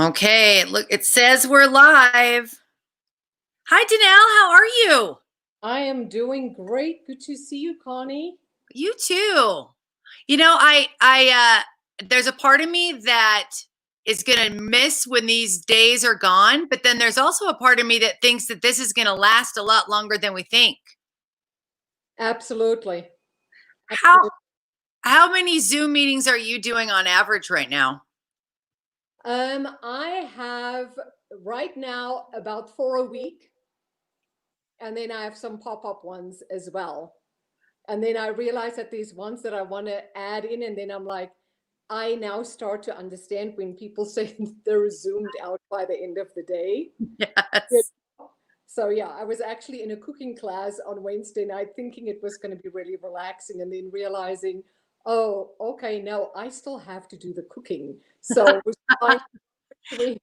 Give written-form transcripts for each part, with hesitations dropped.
Okay, look, it says we're live. Hi, Danelle, how are you? I am doing great. Good to see you, Connie. You too. There's a part of me that is going to miss when these days are gone, but then there's also a part of me that thinks that this is going to last a lot longer than we think. Absolutely. How many Zoom meetings are you doing on average right now? I have right now about 4 a week, and then I have some pop-up ones as well. And then I realize that there's ones that I want to add in, and then I'm like, I now start to understand when people say they're zoomed out by the end of the day. Yes. So yeah, I was actually in a cooking class on Wednesday night thinking it was going to be really relaxing, and then realizing, oh, okay, no, I still have to do the cooking. So between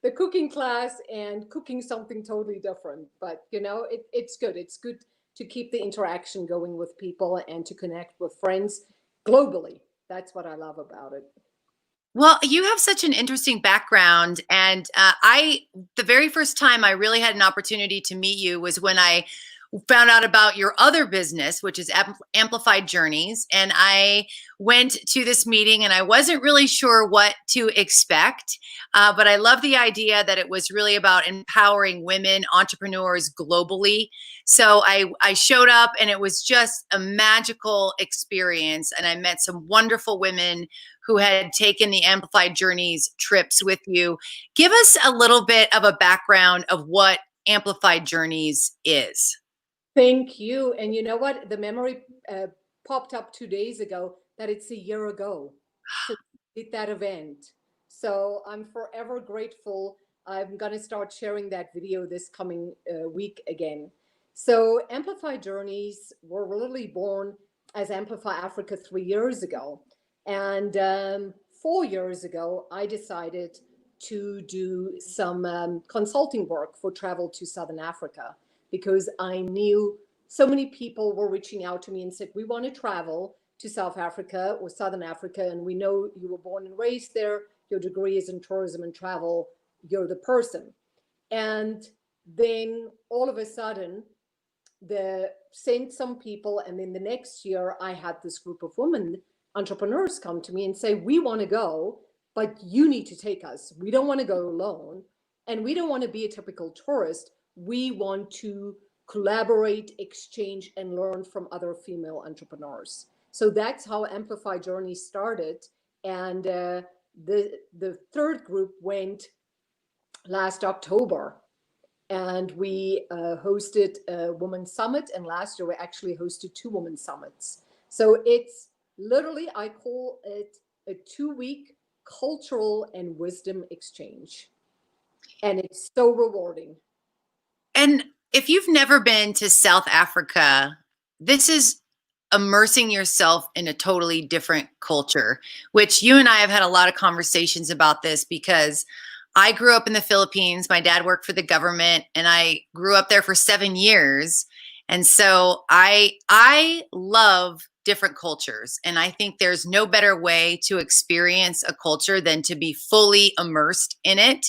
the cooking class and cooking something totally different. But it's good. It's good to keep the interaction going with people and to connect with friends globally. That's what I love about it. Well, you have such an interesting background. And the very first time I really had an opportunity to meet you was when I found out about your other business, which is Amplified Journeys. And I went to this meeting and I wasn't really sure what to expect. But I love the idea that it was really about empowering women entrepreneurs globally. So I showed up and it was just a magical experience. And I met some wonderful women who had taken the Amplified Journeys trips with you. Give us a little bit of a background of what Amplified Journeys is. Thank you. And you know what? The memory popped up 2 days ago that it's a year ago since we did that event. So I'm forever grateful. I'm going to start sharing that video this coming week again. So Amplify Journeys were really born as Amplify Africa 3 years ago. And 4 years ago, I decided to do some consulting work for travel to Southern Africa, because I knew so many people were reaching out to me and said, we want to travel to South Africa or Southern Africa, and we know you were born and raised there, your degree is in tourism and travel, you're the person. And then all of a sudden, sent some people, and then the next year I had this group of women entrepreneurs come to me and say, we want to go, but you need to take us. We don't want to go alone, and we don't want to be a typical tourist. We want to collaborate, exchange, and learn from other female entrepreneurs. So that's how Amplify Journey started. And the third group went last October, and we hosted a women's summit. And last year we actually hosted 2 women's summits. So it's literally, I call it a 2-week cultural and wisdom exchange. And it's so rewarding. And if you've never been to South Africa, this is immersing yourself in a totally different culture, which you and I have had a lot of conversations about this, because I grew up in the Philippines. My dad worked for the government and I grew up there for 7 years. And so I love different cultures. And I think there's no better way to experience a culture than to be fully immersed in it.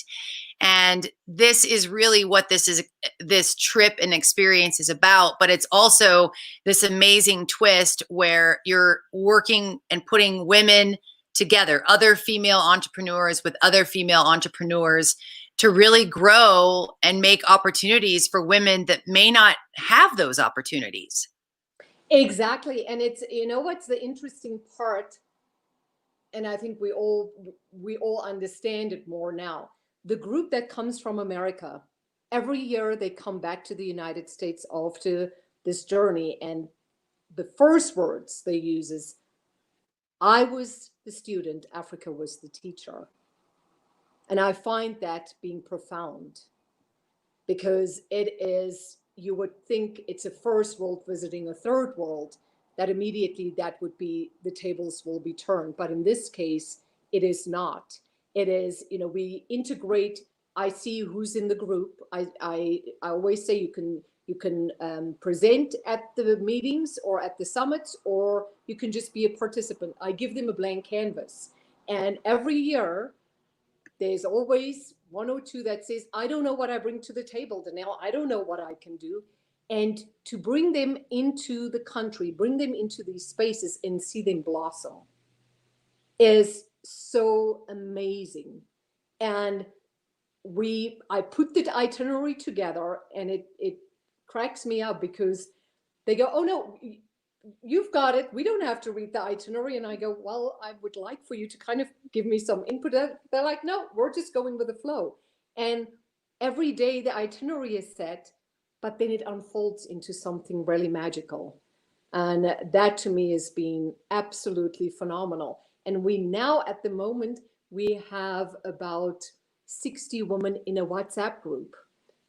And this is really what this trip and experience is about. But it's also this amazing twist where you're working and putting women together, other female entrepreneurs with other female entrepreneurs, to really grow and make opportunities for women that may not have those opportunities. Exactly. And it's, what's the interesting part, and I think we all understand it more now. The group that comes from America, every year they come back to the United States after this journey, and the first words they use is, I was the student, Africa was the teacher. And I find that being profound, because it is, you would think it's a first world visiting a third world, that immediately that would be, the tables will be turned. But in this case, it is not. It is, we integrate. I see who's in the group. I always say you can present at the meetings or at the summits, or you can just be a participant. I give them a blank canvas, and every year there's always one or two that says, I don't know what I bring to the table, Danelle. I don't know what I can do. And to bring them into the country, bring them into these spaces and see them blossom is so amazing. And I put the itinerary together, and it cracks me up because they go, oh no, you've got it. We don't have to read the itinerary. And I go, well, I would like for you to kind of give me some input. They're like, no, we're just going with the flow. And every day the itinerary is set, but then it unfolds into something really magical. And that to me has been absolutely phenomenal. And we now, at the moment, we have about 60 women in a WhatsApp group.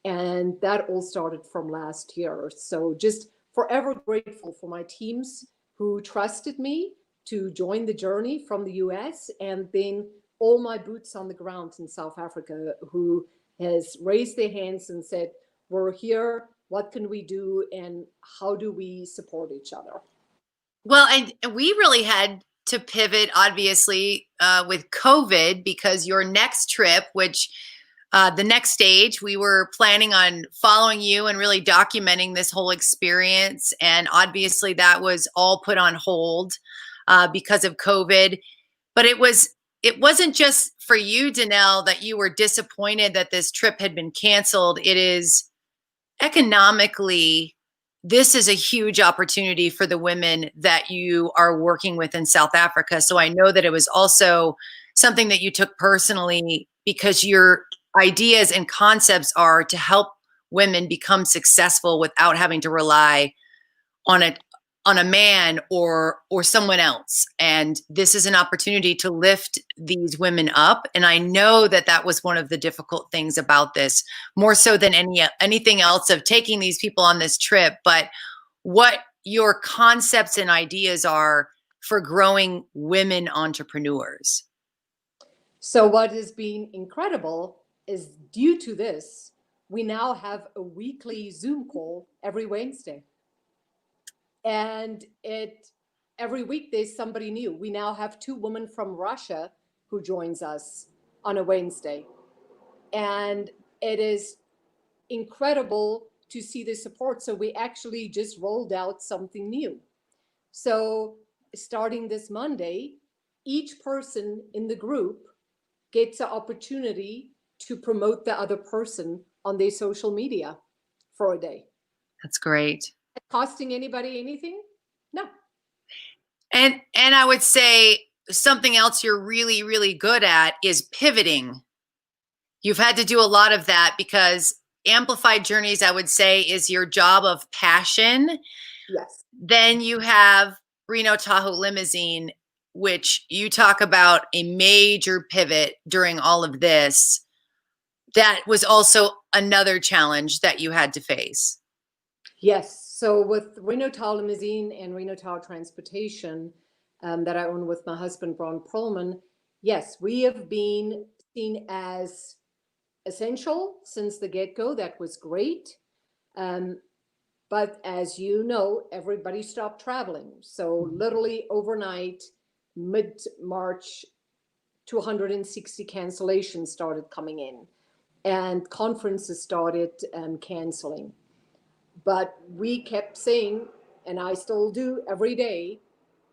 And that all started from last year. So just forever grateful for my teams who trusted me to join the journey from the US, and then all my boots on the ground in South Africa who has raised their hands and said, we're here, what can we do, and how do we support each other? Well, and we really had to pivot, obviously, with COVID, because your next trip, which the next stage, we were planning on following you and really documenting this whole experience. And obviously, that was all put on hold because of COVID. But it wasn't just for you, Danelle, that you were disappointed that this trip had been canceled. It is economically, this is a huge opportunity for the women that you are working with in South Africa. So I know that it was also something that you took personally, because your ideas and concepts are to help women become successful without having to rely on a man or someone else. And this is an opportunity to lift these women up. And I know that that was one of the difficult things about this, more so than anything else, of taking these people on this trip, but what your concepts and ideas are for growing women entrepreneurs. So what has been incredible is, due to this, we now have a weekly Zoom call every Wednesday. And every week there's somebody new. We now have 2 women from Russia who joins us on a Wednesday. And it is incredible to see the support. So we actually just rolled out something new. So starting this Monday, each person in the group gets an opportunity to promote the other person on their social media for a day. That's great. Costing anybody anything? No. And I would say something else you're really, really good at is pivoting. You've had to do a lot of that, because Amplified Journeys, I would say, is your job of passion. Yes. Then you have Reno Tahoe Limousine, which you talk about a major pivot during all of this. That was also another challenge that you had to face. Yes. So with Reno Tahoe Limousine and Reno Tahoe Transportation, that I own with my husband, Ron Perlman, yes, we have been seen as essential since the get-go. That was great. But as you know, everybody stopped traveling. So literally overnight, mid-March, 260 cancellations started coming in, and conferences started canceling. But we kept saying, and I still do every day,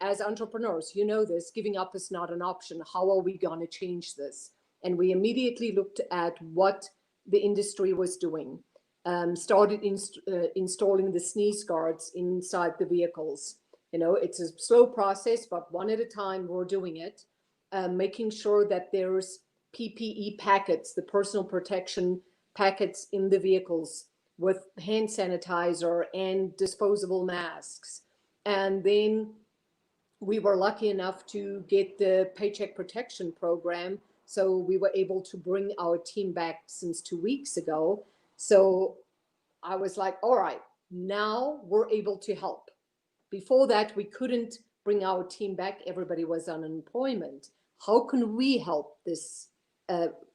as entrepreneurs, you know this, giving up is not an option. How are we going to change this? And we immediately looked at what the industry was doing. Started installing the sneeze guards inside the vehicles. You know, it's a slow process, but one at a time we're doing it. Making sure that there's PPE packets, the personal protection packets in the vehicles, with hand sanitizer and disposable masks. And then we were lucky enough to get the Paycheck Protection Program. So we were able to bring our team back since 2 weeks ago. So I was like, all right, now we're able to help. Before that, we couldn't bring our team back. Everybody was on unemployment. How can we help this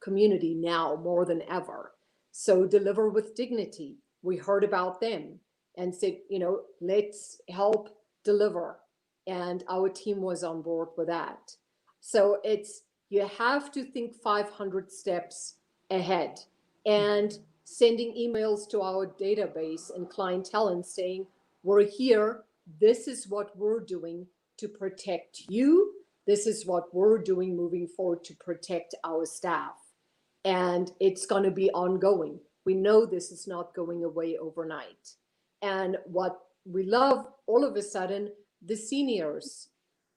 community now more than ever? So Deliver with Dignity, we heard about them and said, you know, let's help deliver. And our team was on board with that. So it's You have to think 500 steps ahead, and sending emails to our database and clientele and saying, we're here. This is what we're doing to protect you. This is what we're doing moving forward to protect our staff. And it's going to be ongoing. We know this is not going away overnight. And what we love, all of a sudden, the seniors,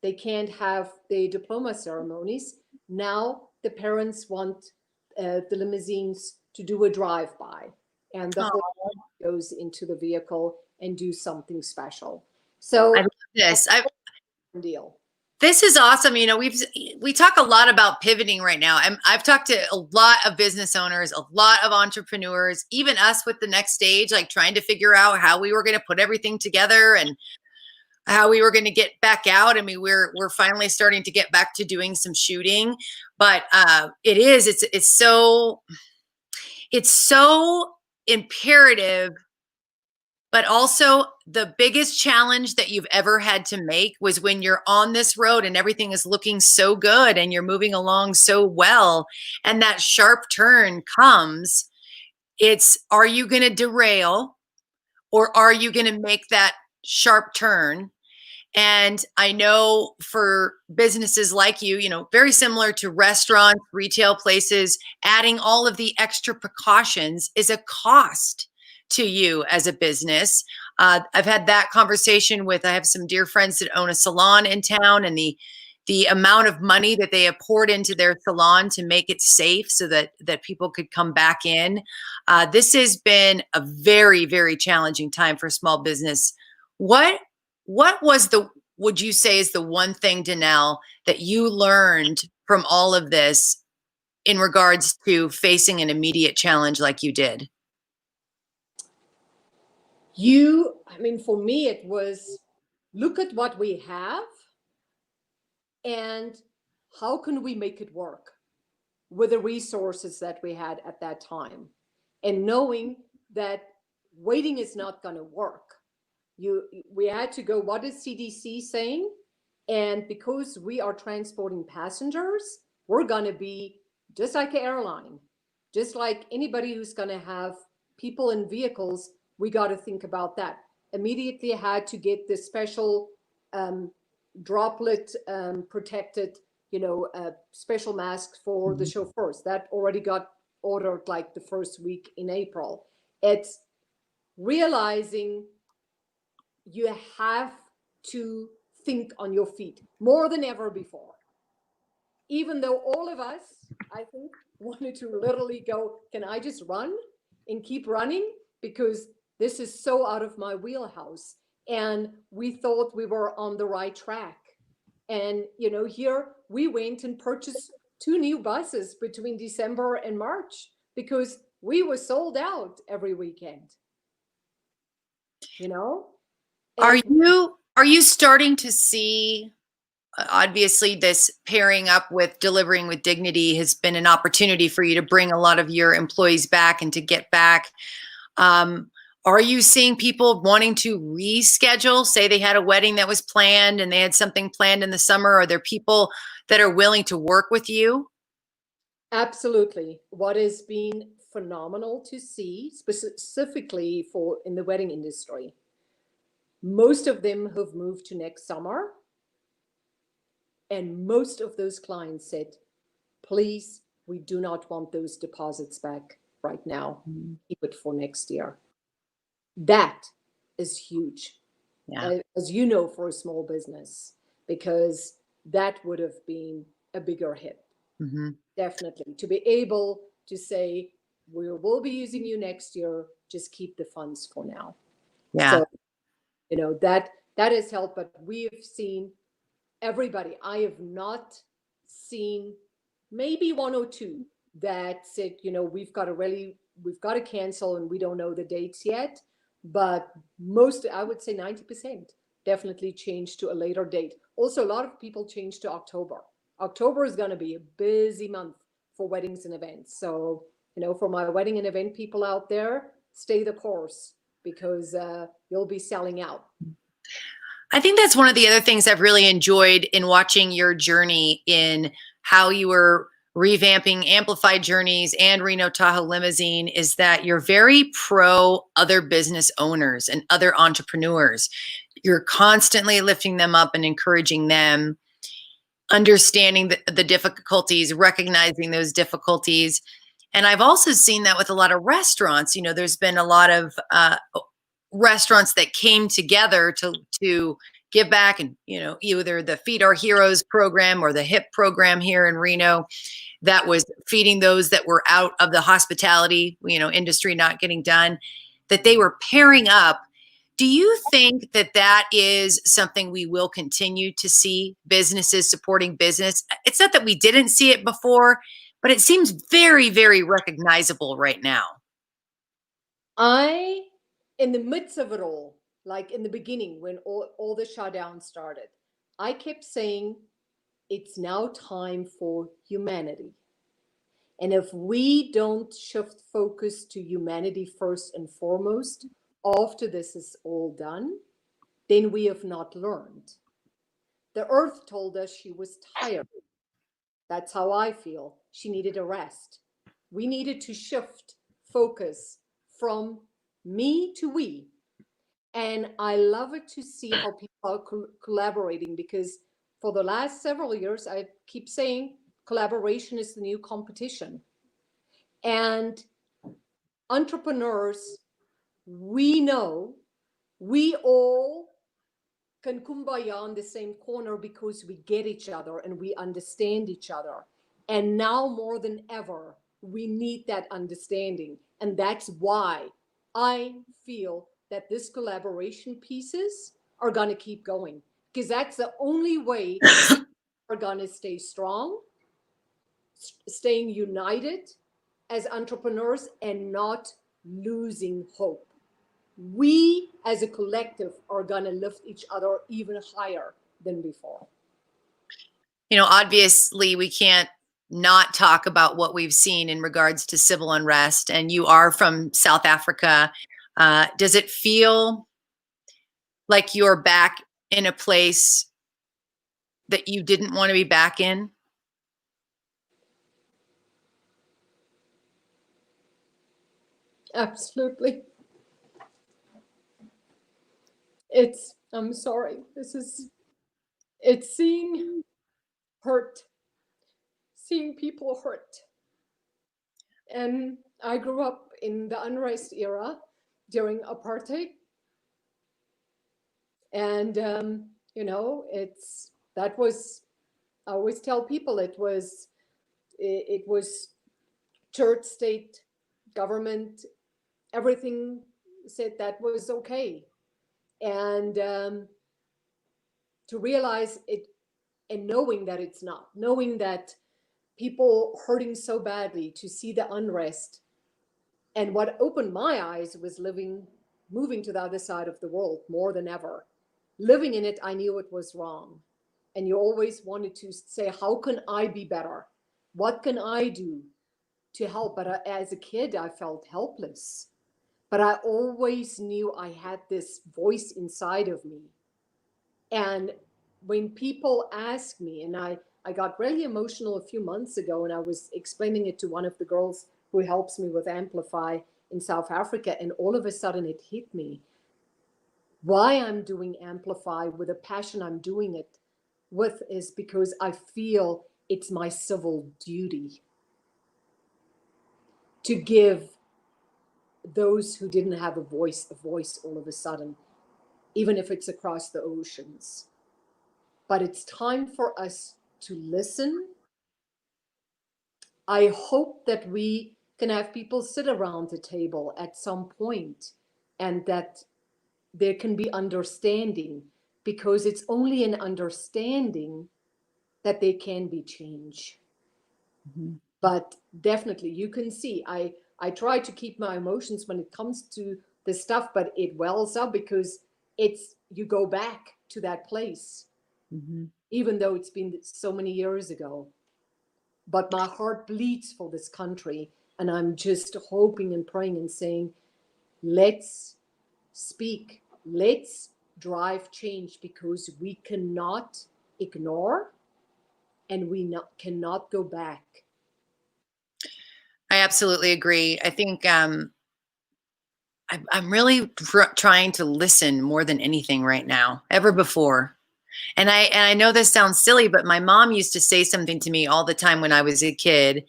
they can't have the diploma ceremonies. Now the parents want the limousines to do a drive-by, and the whole goes into the vehicle and do something special. So I love this. deal. This is awesome. You know, we talk a lot about pivoting right now. I've talked to a lot of business owners, a lot of entrepreneurs, even us with the next stage, like trying to figure out how we were going to put everything together and how we were going to get back out. I mean, we're finally starting to get back to doing some shooting, but it's so imperative. But also, the biggest challenge that you've ever had to make was when you're on this road and everything is looking so good and you're moving along so well, and that sharp turn comes. Are you going to derail, or are you going to make that sharp turn? And I know for businesses like you know, very similar to restaurants, retail places, adding all of the extra precautions is a cost to you as a business. I've had that conversation I have some dear friends that own a salon in town, and the amount of money that they have poured into their salon to make it safe so that people could come back in. This has been a very, very challenging time for small business. What would you say is the one thing, Danelle, that you learned from all of this in regards to facing an immediate challenge like you did? I mean, for me, it was look at what we have and how can we make it work with the resources that we had at that time, and knowing that waiting is not going to work. We had to go, what is CDC saying? And because we are transporting passengers, we're going to be just like an airline, just like anybody who's going to have people in vehicles. We got to think about that. Immediately had to get this special droplet protected, special masks for the chauffeurs. That already got ordered like the first week in April. It's realizing you have to think on your feet more than ever before. Even though all of us, I think, wanted to literally go, can I just run and keep running? Because this is so out of my wheelhouse. And we thought we were on the right track. And, here we went and purchased 2 new buses between December and March because we were sold out every weekend. Are you starting to see, obviously this pairing up with Delivering with Dignity has been an opportunity for you to bring a lot of your employees back and to get back. Are you seeing people wanting to reschedule? Say they had a wedding that was planned and they had something planned in the summer. Are there people that are willing to work with you? Absolutely. What has been phenomenal to see, specifically in the wedding industry, most of them have moved to next summer. And most of those clients said, please, we do not want those deposits back right now. Keep it for next year. That is huge, as you know, for a small business, because that would have been a bigger hit. Definitely. To be able to say, we will be using you next year, just keep the funds for now. Yeah. So, that has helped, but we have seen everybody. I have not seen maybe 1 or 2 that said, we've got to cancel and we don't know the dates yet. But most, I would say 90% definitely changed to a later date. Also, a lot of people changed to October. October is going to be a busy month for weddings and events. So, for my wedding and event people out there, stay the course because you'll be selling out. I think that's one of the other things I've really enjoyed in watching your journey in how you were revamping Amplified Journeys and Reno Tahoe Limousine is that you're very pro other business owners and other entrepreneurs. You're constantly lifting them up and encouraging them, understanding the difficulties, recognizing those difficulties. And I've also seen that with a lot of restaurants. You know, there's been a lot of restaurants that came together to give back, and you know, either the Feed Our Heroes program or the HIP program here in Reno that was feeding those that were out of the hospitality, you know, industry not getting done, that they were pairing up. Do you think that that is something we will continue to see, businesses supporting business? It's not that we didn't see it before, but it seems very, very recognizable right now. In the midst of it all, like in the beginning when all the shutdown started, I kept saying it's now time for humanity. And if we don't shift focus to humanity first and foremost, after this is all done, then we have not learned. The earth told us she was tired. That's how I feel. She needed a rest. We needed to shift focus from me to we. And I love it to see how people are collaborating, because for the last several years, I keep saying collaboration is the new competition. And entrepreneurs, we know we all can kumbaya in the same corner because we get each other and we understand each other. And now more than ever, we need that understanding. And that's why I feel that this collaboration pieces are going to keep going, because that's the only way we're going to stay strong, staying united as entrepreneurs and not losing hope. We as a collective are going to lift each other even higher than before. You know, obviously, we can't not talk about what we've seen in regards to civil unrest. And you are from South Africa. Does it feel like you're back in a place that you didn't want to be back in? Absolutely. I'm sorry. It's seeing hurt, seeing people hurt. And I grew up in the unrest era during apartheid. And, you know, I always tell people it was church, state, government, everything said that was okay. And to realize it, and knowing that it's not, knowing that people hurting so badly, to see the unrest. And what opened my eyes was moving to the other side of the world more than ever. Living in it, I knew it was wrong. And you always wanted to say, how can I be better? What can I do to help? But as a kid, I felt helpless. But I always knew I had this voice inside of me. And when people ask me, and I got really emotional a few months ago, and I was explaining it to one of the girls who helps me with Amplify in South Africa, and all of a sudden it hit me. Why I'm doing Amplify with a passion I'm doing it with is because I feel it's my civil duty to give those who didn't have a voice all of a sudden, even if it's across the oceans. But it's time for us to listen. I hope that we can have people sit around the table at some point, and that there can be understanding, because it's only in understanding that there can be change. Mm-hmm. But definitely you can see I try to keep my emotions when it comes to this stuff, but it wells up because you go back to that place. Mm-hmm. Even though it's been so many years ago. But my heart bleeds for this country, and I'm just hoping and praying and saying, let's speak, let's drive change, because we cannot ignore and we cannot go back. I absolutely agree. I think I'm really trying to listen more than anything right now, ever before. And I know this sounds silly, but my mom used to say something to me all the time when I was a kid.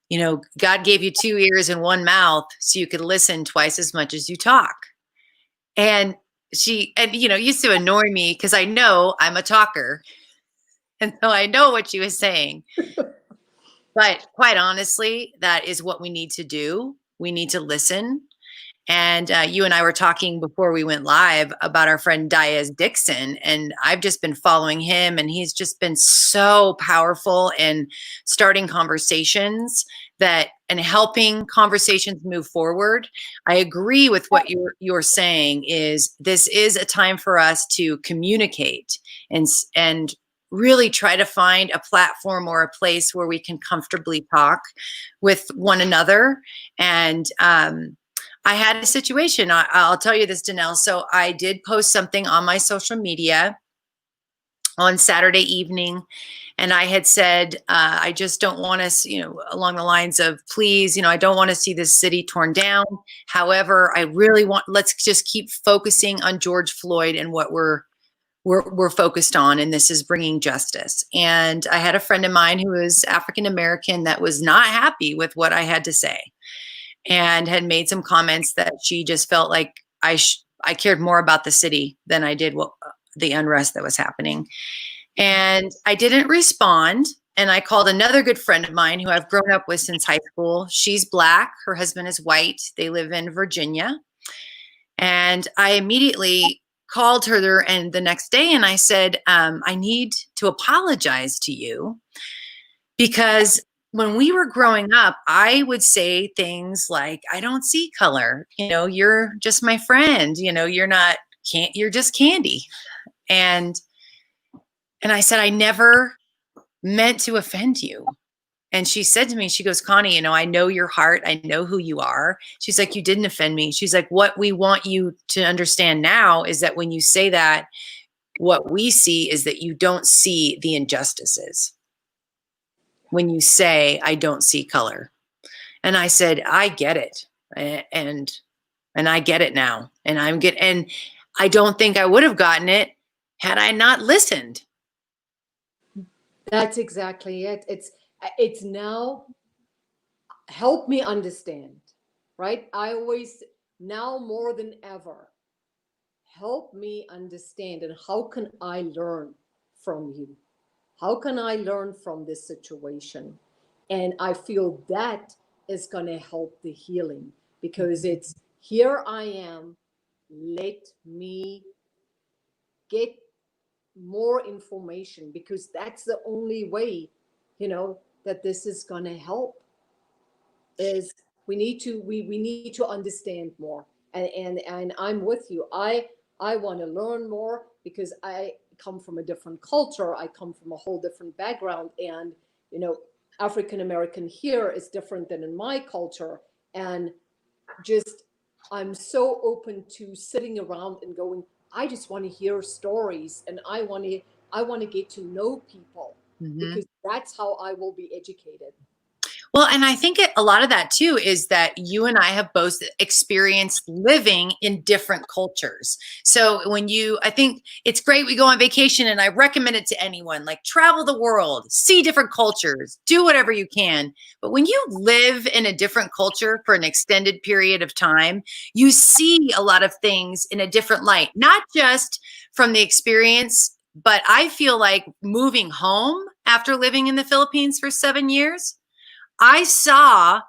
You know, God gave you 2 ears and 1 mouth so you could listen twice as much as you talk. And used to annoy me because I know I'm a talker. And so I know what she was saying. But quite honestly, that is what we need to do. We need to listen. And you and I were talking before we went live about our friend Diaz Dixon. And I've just been following him, and he's just been so powerful in starting conversations and helping conversations move forward. I agree with what you're saying. Is this is a time for us to communicate and really try to find a platform or a place where we can comfortably talk with one another. And I had a situation. I'll tell you this, Danelle. So I did post something on my social media on Saturday evening, and I had said, I just don't want us, along the lines of, please, I don't want to see this city torn down. However, I really let's just keep focusing on George Floyd and what we're focused on, and this is bringing justice. And I had a friend of mine who was African American that was not happy with what I had to say, and had made some comments that she just felt like I cared more about the city than I did the unrest that was happening. And I didn't respond. And I called another good friend of mine who I've grown up with since high school. She's Black. Her husband is white. They live in Virginia. And I immediately called her there and the next day, and I said, I need to apologize to you, because when we were growing up, I would say things like, I don't see color. You're just my friend. You're just candy. And I said, I never meant to offend you. And she said to me, she goes, Connie, I know your heart. I know who you are. She's like, you didn't offend me. She's like, what we want you to understand now is that when you say that, what we see is that you don't see the injustices. When you say, I don't see color. And I said, I get it. And I get it now. And and I don't think I would have gotten it had I not listened. That's exactly it. It's now, help me understand, right? I always, now more than ever, help me understand, and how can I learn from you? How can I learn from this situation? And I feel that is going to help the healing, because it's, here I am, let me get more information, because that's the only way, that this is going to help. Is we need to understand more. And I'm with you. I want to learn more, because I come from a different culture. I come from a whole different background, and African American here is different than in my culture. And just, I'm so open to sitting around and going, I just want to hear stories, and I want to get to know people, because that's how I will be educated. Well, and I think a lot of that too is that you and I have both experienced living in different cultures. So I think it's great we go on vacation, and I recommend it to anyone, like, travel the world, see different cultures, do whatever you can. But when you live in a different culture for an extended period of time, you see a lot of things in a different light, not just from the experience, but I feel like moving home after living in the Philippines for 7 years, I saw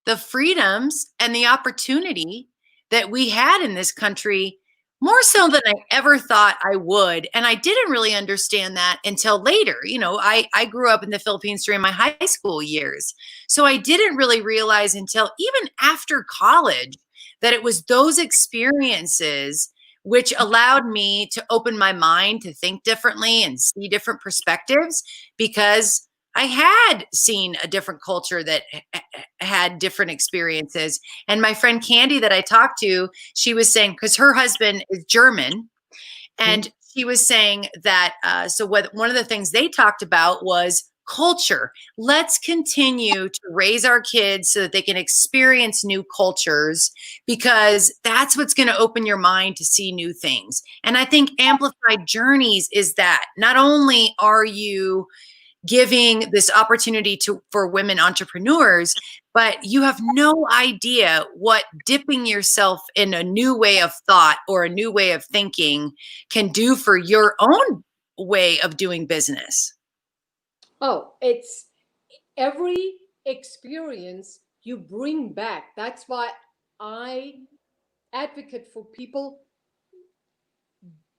the freedoms and the opportunity that we had in this country more so than I ever thought I would. And I didn't really understand that until later. I grew up in the Philippines during my high school years. So I didn't really realize until even after college that it was those experiences which allowed me to open my mind to think differently and see different perspectives, because I had seen a different culture that had different experiences. And my friend Candy that I talked to, she was saying, because her husband is German, and she was saying that, one of the things they talked about was culture. Let's continue to raise our kids so that they can experience new cultures, because that's what's going to open your mind to see new things. And I think Amplified Journeys is that. Not only are you giving this opportunity for women entrepreneurs, but you have no idea what dipping yourself in a new way of thought or a new way of thinking can do for your own way of doing business. Oh, it's every experience you bring back. That's why I advocate for people,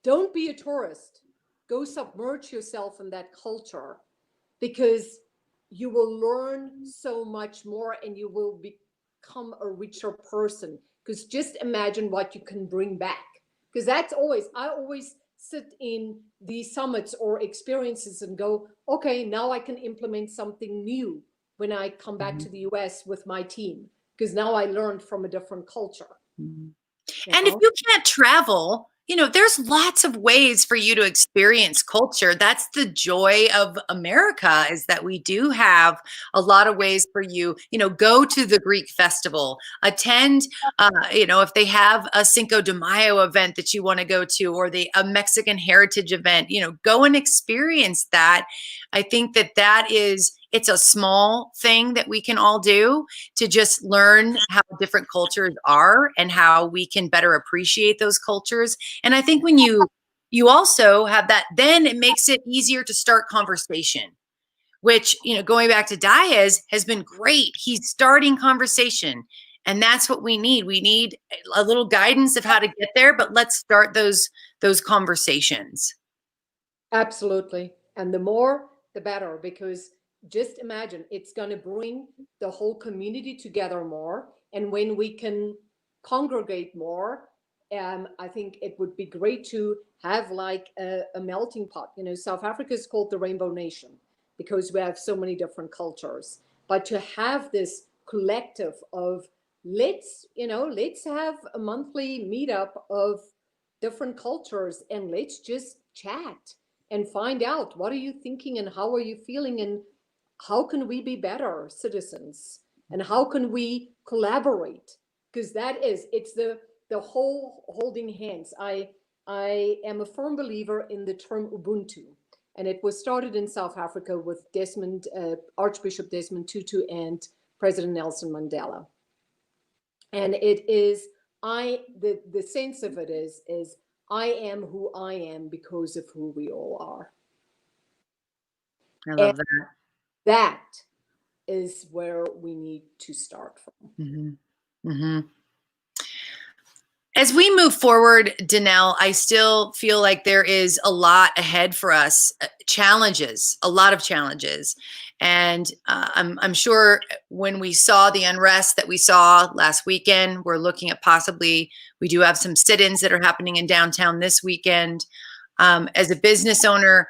don't be a tourist. Go submerge yourself in that culture, because you will learn so much more and you will become a richer person. Because just imagine what you can bring back. Because that's always, I always sit in these summits or experiences and go, okay, now I can implement something new when I come back to the US with my team. Because now I learned from a different culture. Mhm. You And if know? you can't travel, there's lots of ways for you to experience culture. That's the joy of America, is that we do have a lot of ways for you, go to the Greek festival, attend, if they have a Cinco de Mayo event that you want to go to, or a Mexican heritage event, go and experience that. I think it's a small thing that we can all do to just learn how different cultures are and how we can better appreciate those cultures. And I think when you also have that, then it makes it easier to start conversation, which, going back to Diaz has been great. He's starting conversation. And that's what we need. We need a little guidance of how to get there, but let's start those conversations. Absolutely. And the more, the better, because just imagine it's going to bring the whole community together more. And when we can congregate more, I think it would be great to have like a melting pot. South Africa is called the Rainbow Nation because we have so many different cultures. But to have this collective of let's have a monthly meetup of different cultures and let's just chat and find out, what are you thinking and how are you feeling, and how can we be better citizens, and how can we collaborate, because it's the whole holding hands. I am a firm believer in the term Ubuntu, and it was started in South Africa with Archbishop Desmond Tutu and President Nelson Mandela. And it is, the sense of it is I am who I am because of who we all are. I And love that. that is where we need to start from. Mm-hmm. Mm-hmm. As we move forward, Danelle, I still feel like there is a lot ahead for us, challenges, a lot of challenges. And I'm sure when we saw the unrest that we saw last weekend, we're looking at we do have some sit-ins that are happening in downtown this weekend. As a business owner,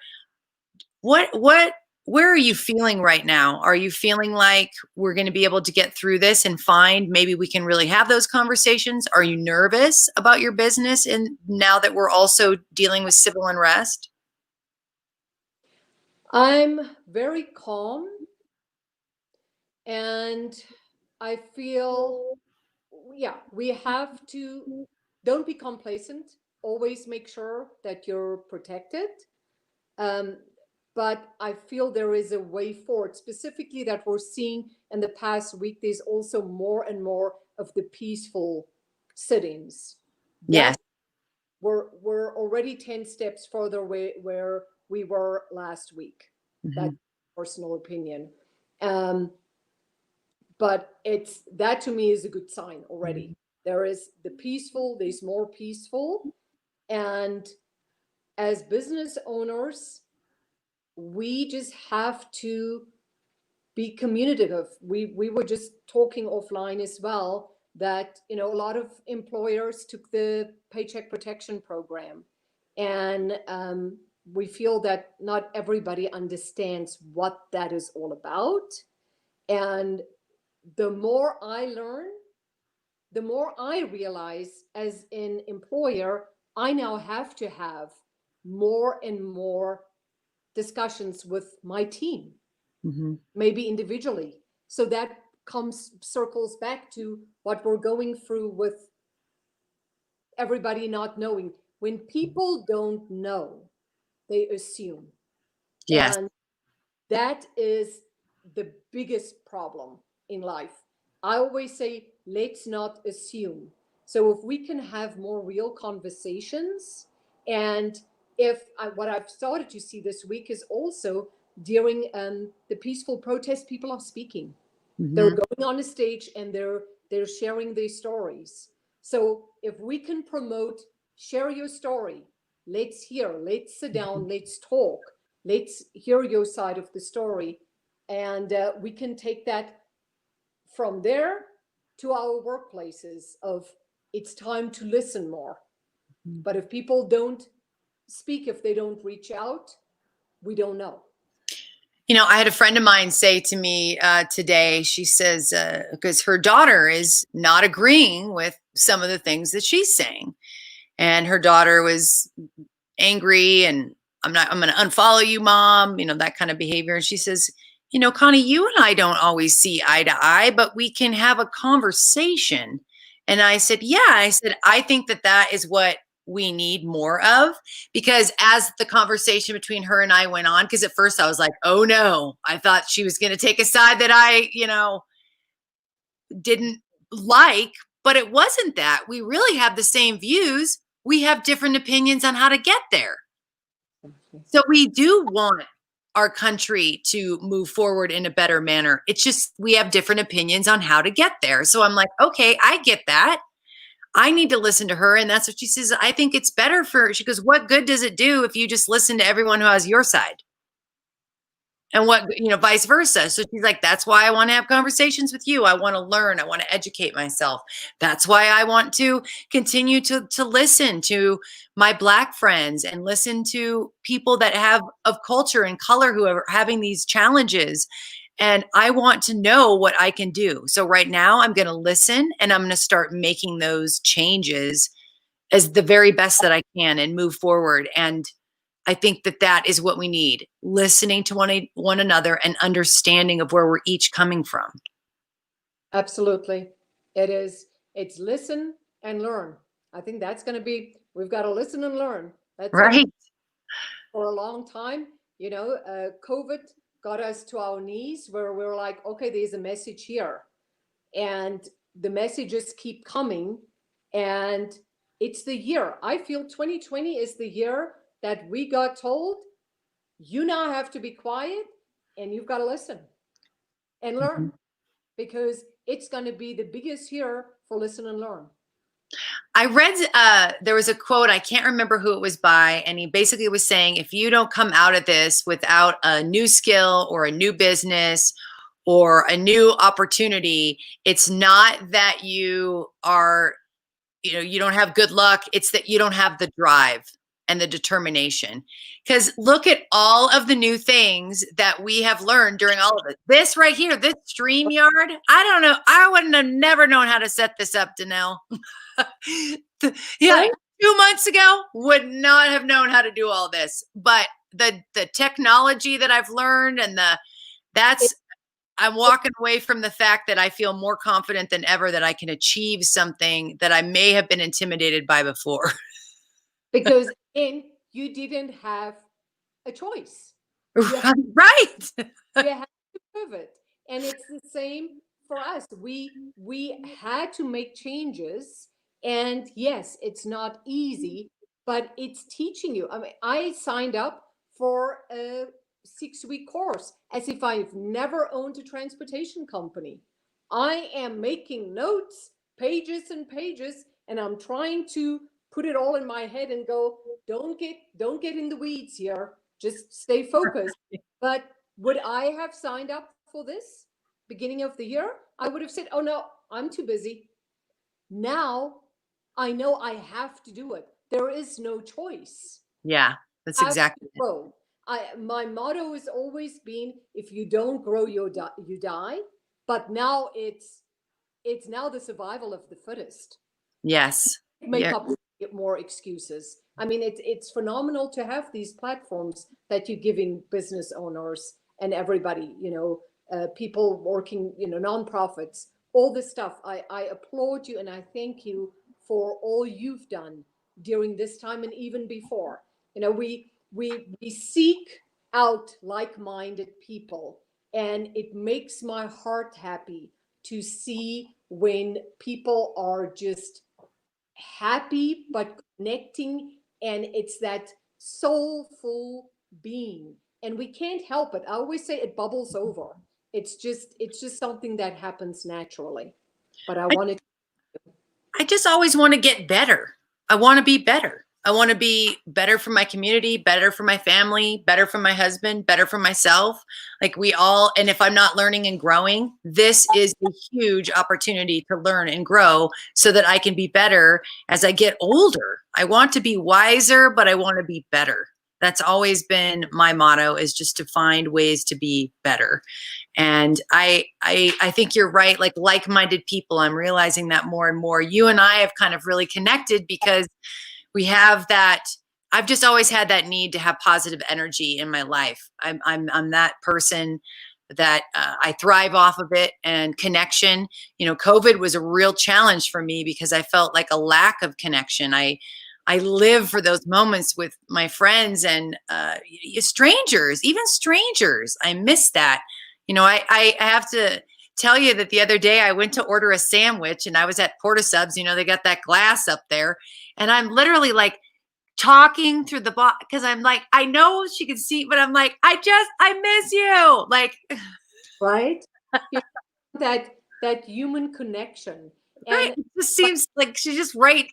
where are you feeling right now? Are you feeling like we're going to be able to get through this and find maybe we can really have those conversations? Are you nervous about your business, and now that we're also dealing with civil unrest? I'm very calm, and I feel, yeah, we have to, don't be complacent, always make sure that you're protected. Um, but I feel there is a way forward, specifically that we're seeing in the past week. There's also more and more of the peaceful sit-ins. Yes. That we're already 10 steps further away where we were last week. Mm-hmm. That's personal opinion. Um, but it's, that to me is a good sign already. There is the peaceful, there's more peaceful. And as business owners, we just have to be communicative. We were just talking offline as well that a lot of employers took the Paycheck Protection Program, and we feel that not everybody understands what that is all about. And the more I learn, the more I realize as an employer, I now have to have more and more discussions with my team. maybe individually. So that circles back to what we're going through with everybody not knowing. When people don't know, they assume. Yes. And that is the biggest problem in life. I always say, let's not assume. So if we can have more real conversations, and what I've started to see this week is also during the peaceful protest, people are speaking. They're going on a stage and they're sharing their stories. So if we can promote, share your story, let's hear, let's sit down, let's talk, let's hear your side of the story, and we can take that from there to our workplaces of it's time to listen more. But if people don't speak, if they don't reach out, we don't know. You know, I had a friend of mine say to me today, she says, because her daughter is not agreeing with some of the things that she's saying. And her daughter was angry and I'm going to unfollow you, mom, you know, that kind of behavior. And she says, you know, Connie, you and I don't always see eye to eye, but we can have a conversation. And I said, yeah, I said, I think that that is what we need more of, because as the conversation between her and I went on, because at first I was like, oh no, I thought she was going to take a side that I, you know, didn't like, but it wasn't that. We really have the same views. We have different opinions on how to get there. So we do want our country to move forward in a better manner. It's just we have different opinions on how to get there. So I'm like, okay, I get that. I need to listen to her. And that's what she says. I think it's better for, she goes, what good does it do if you just listen to everyone who has your side? And what, you know, vice versa. So she's like, that's why I want to have conversations with you. I want to learn. I want to educate myself. That's why I want to continue to listen to my Black friends and listen to people that have of culture and color who are having these challenges. And I want to know what I can do. So right now I'm going to listen and I'm going to start making those changes as the very best that I can and move forward. And I think that that is what we need, listening to one another and understanding of where we're each coming from. Absolutely. It is. It's listen and learn. I think that's going to be, we've got to listen and learn. That's Right. for a long time. You know, COVID got us to our knees where we're like, okay, there's a message here. And the messages keep coming. And it's the year. I feel 2020 is the year that we got told, you now have to be quiet and you've got to listen and learn, because it's going to be the biggest year for listen and learn. I read, there was a quote, I can't remember who it was by, and he basically was saying, if you don't come out of this without a new skill or a new business or a new opportunity, it's not that you are, you know, you don't have good luck. It's that you don't have the drive and the determination. Because look at all of the new things that we have learned during all of it. This right here, this StreamYard, I don't know. I wouldn't have never known how to set this up, Danelle. Yeah, Right? 2 months ago, would not have known how to do all this. But the technology that I've learned and that's I'm walking away from the fact that I feel more confident than ever that I can achieve something that I may have been intimidated by before. Because in you didn't have a choice. Right. You had to pivot. And it's the same for us. We had to make changes. And yes, it's not easy, but it's teaching you. I mean, I signed up for a 6-week course as if I've never owned a transportation company. I am making notes, pages and pages, and I'm trying to put it all in my head and go, don't get in the weeds here. Just stay focused. But would I have signed up for this beginning of the year? I would have said, oh no, I'm too busy. Now I know I have to do it. There is no choice. Yeah, that's exactly it. Grow. My motto has always been, if you don't grow, you die. But now it's now the survival of the fittest. Yes. Make Yeah. up more excuses. I mean, it's phenomenal to have these platforms that you're giving business owners and everybody, people working, nonprofits, all this stuff. I applaud you and I thank you for all you've done during this time and even before. We seek out like-minded people, and it makes my heart happy to see when people are just happy but connecting, and it's that soulful being, and we can't help it. I always say it bubbles over. It's just something that happens naturally. But I I, wanted I just always want to get better. I want to be better. I want to be better for my community, better for my family, better for my husband, better for myself. Like we all, and if I'm not learning and growing, this is a huge opportunity to learn and grow so that I can be better as I get older. I want to be wiser, but I want to be better. That's always been my motto, is just to find ways to be better. And I think you're right. Like-minded people, I'm realizing that more and more. You and I have kind of really connected because we have that. I've just always had that need to have positive energy in my life. I'm that person that I thrive off of it, and connection. COVID was a real challenge for me because I felt like a lack of connection. I live for those moments with my friends and strangers, even strangers. I miss that. I have to tell you that the other day I went to order a sandwich and I was at Porta Subs. They got that glass up there, and I'm literally like talking through the box because I'm like, I know she can see, but I'm like, I miss you. Like, right. You know, that human connection. right. And It just seems like she's just right.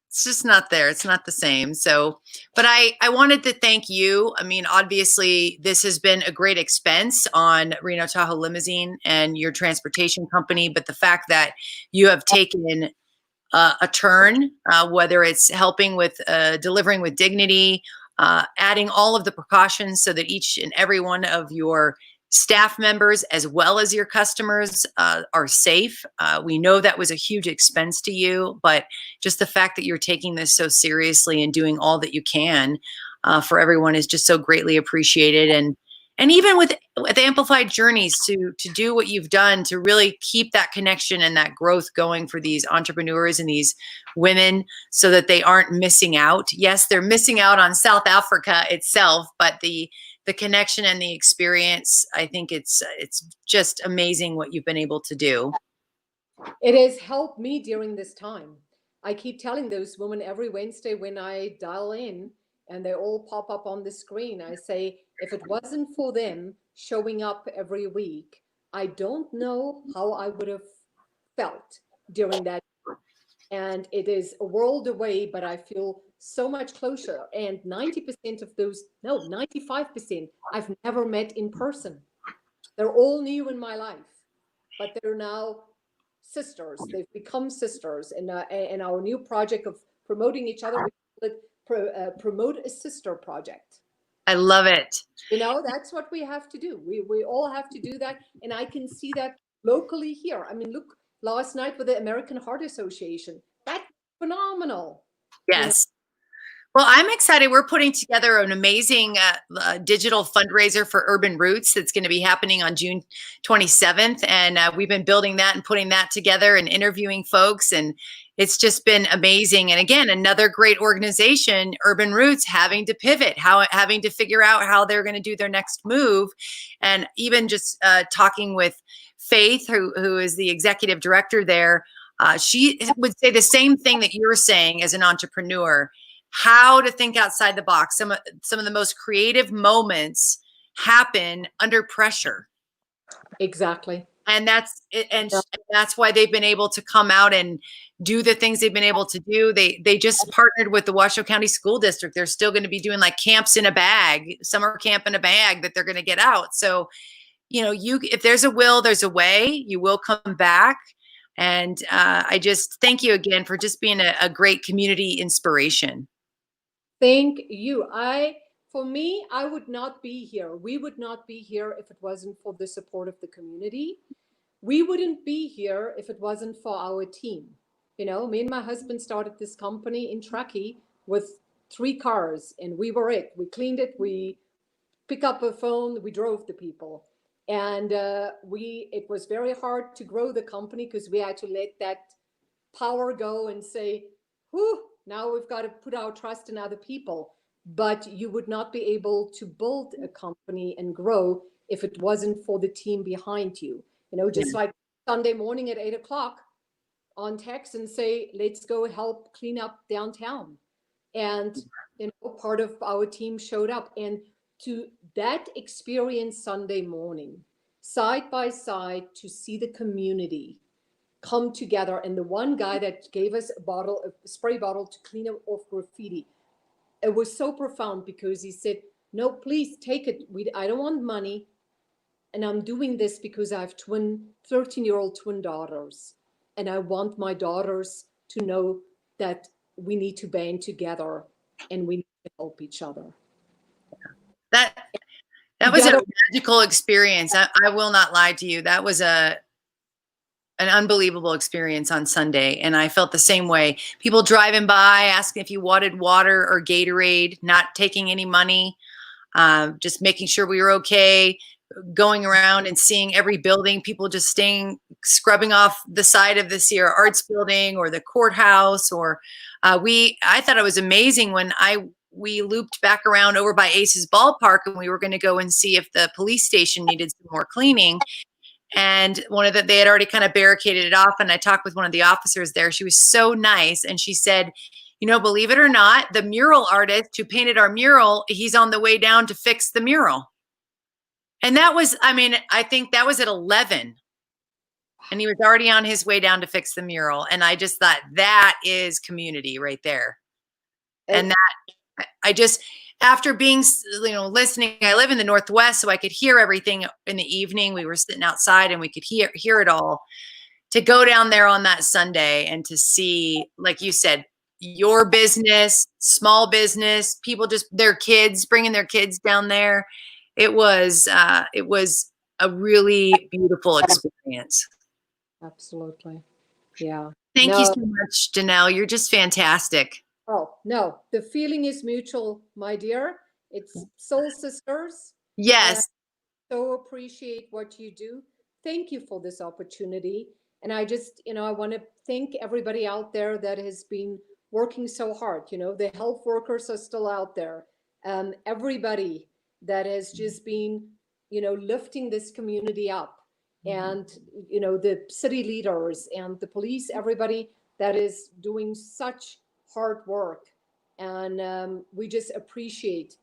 It's just not there. It's not the same. So, but I wanted to thank you. I mean, obviously, this has been a great expense on Reno Tahoe Limousine and your transportation company. But the fact that you have taken a turn, whether it's helping with delivering with dignity, adding all of the precautions so that each and every one of your staff members, as well as your customers, are safe. We know that was a huge expense to you, but just the fact that you're taking this so seriously and doing all that you can for everyone is just so greatly appreciated. And even with Amplified Journeys, to do what you've done to really keep that connection and that growth going for these entrepreneurs and these women so that they aren't missing out. Yes, they're missing out on South Africa itself, but the connection and the experience, I think it's just amazing what you've been able to do. it has helped me during this time. I keep telling those women every Wednesday when I dial in and they all pop up on the screen. I say, if it wasn't for them showing up every week, I don't know how I would have felt during that. And it is a world away, but I feel so much closer. And 90% of those, no, 95%, I've never met in person. They're all new in my life, but they're now sisters. They've become sisters. In our new project of promoting each other, we call it Promote a Sister Project. I love it. That's what we have to do. We all have to do that. And I can see that locally here. I mean, look, last night with the American Heart Association, that's phenomenal. Yes. Well, I'm excited. We're putting together an amazing digital fundraiser for Urban Roots that's going to be happening on June 27th. And we've been building that and putting that together and interviewing folks. And it's just been amazing. And again, another great organization, Urban Roots, having to pivot, having to figure out how they're going to do their next move. And even just talking with Faith, who is the executive director there, she would say the same thing that you're saying as an entrepreneur. How to think outside the box. Some of the most creative moments happen under pressure. Exactly. And that's why they've been able to come out and do the things they've been able to do. They just partnered with the Washoe County School District. They're still going to be doing like camps in a bag, summer camp in a bag that they're going to get out. So, if there's a will, there's a way. You will come back. And I just thank you again for just being a great community inspiration. Thank you. For me, I would not be here. We would not be here if it wasn't for the support of the community. We wouldn't be here if it wasn't for our team. Me and my husband started this company in Truckee with 3 cars, and we were it. We cleaned it, we pick up a phone. We drove the people. And it was very hard to grow the company because we had to let that power go and say, whew, now we've got to put our trust in other people. But you would not be able to build a company and grow if it wasn't for the team behind you. You know, just like Sunday morning at 8 o'clock on text and say, let's go help clean up downtown. And, you know, part of our team showed up. And to that experience Sunday morning, side by side, to see the community come together. And the one guy that gave us a spray bottle to clean off graffiti, it was so profound because he said, no, please take it. I don't want money. And I'm doing this because I have 13-year-old twin daughters. And I want my daughters to know that we need to band together and we need to help each other. That was a magical experience. I will not lie to you. That was an unbelievable experience on Sunday. And I felt the same way. People driving by, asking if you wanted water or Gatorade, not taking any money, just making sure we were okay, going around and seeing every building, people just scrubbing off the side of the Sierra Arts building or the courthouse. Or I thought it was amazing when we looped back around over by Ace's ballpark and we were going to go and see if the police station needed some more cleaning. And they had already kind of barricaded it off. And I talked with one of the officers there. She was so nice. And she said, you know, believe it or not, the mural artist who painted our mural, he's on the way down to fix the mural. And that was, I think that was at 11. And he was already on his way down to fix the mural. And I just thought that is community right there. And that I just, after being, listening, I live in the Northwest, so I could hear everything in the evening. We were sitting outside and we could hear it all. To go down there on that Sunday and to see, like you said, your business, small business, people bringing their kids down there. It was a really beautiful experience. Absolutely. Yeah. Thank you so much, Janelle. You're just fantastic. Oh, no, the feeling is mutual, my dear. It's soul sisters. Yes. I so appreciate what you do. Thank you for this opportunity. And I just, I want to thank everybody out there that has been working so hard. The health workers are still out there. Everybody that has just been, lifting this community up. And, the city leaders and the police, everybody that is doing such hard work. And we just appreciate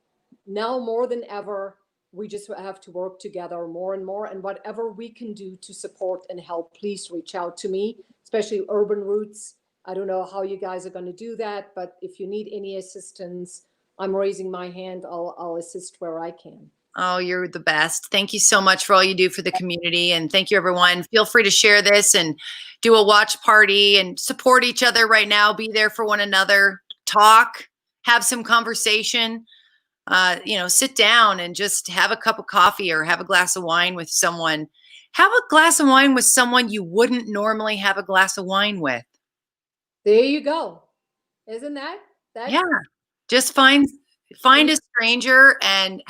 now more than ever, we just have to work together more and more. And whatever we can do to support and help, please reach out to me, especially Urban Roots. I don't know how you guys are going to do that, but if you need any assistance, I'm raising my hand. I'll assist where I can. Oh, you're the best. Thank you so much for all you do for the community. And thank you, everyone. Feel free to share this and do a watch party and support each other right now. Be there for one another. Talk, have some conversation. Sit down and just have a cup of coffee or have a glass of wine with someone. Have a glass of wine with someone you wouldn't normally have a glass of wine with. There you go. Isn't that? Yeah. Just find a stranger and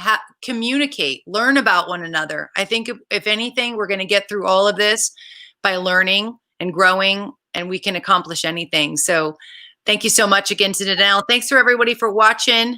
communicate, learn about one another. I think if anything, we're going to get through all of this by learning and growing, and we can accomplish anything. So thank you so much again to Janelle. Thanks for everybody for watching.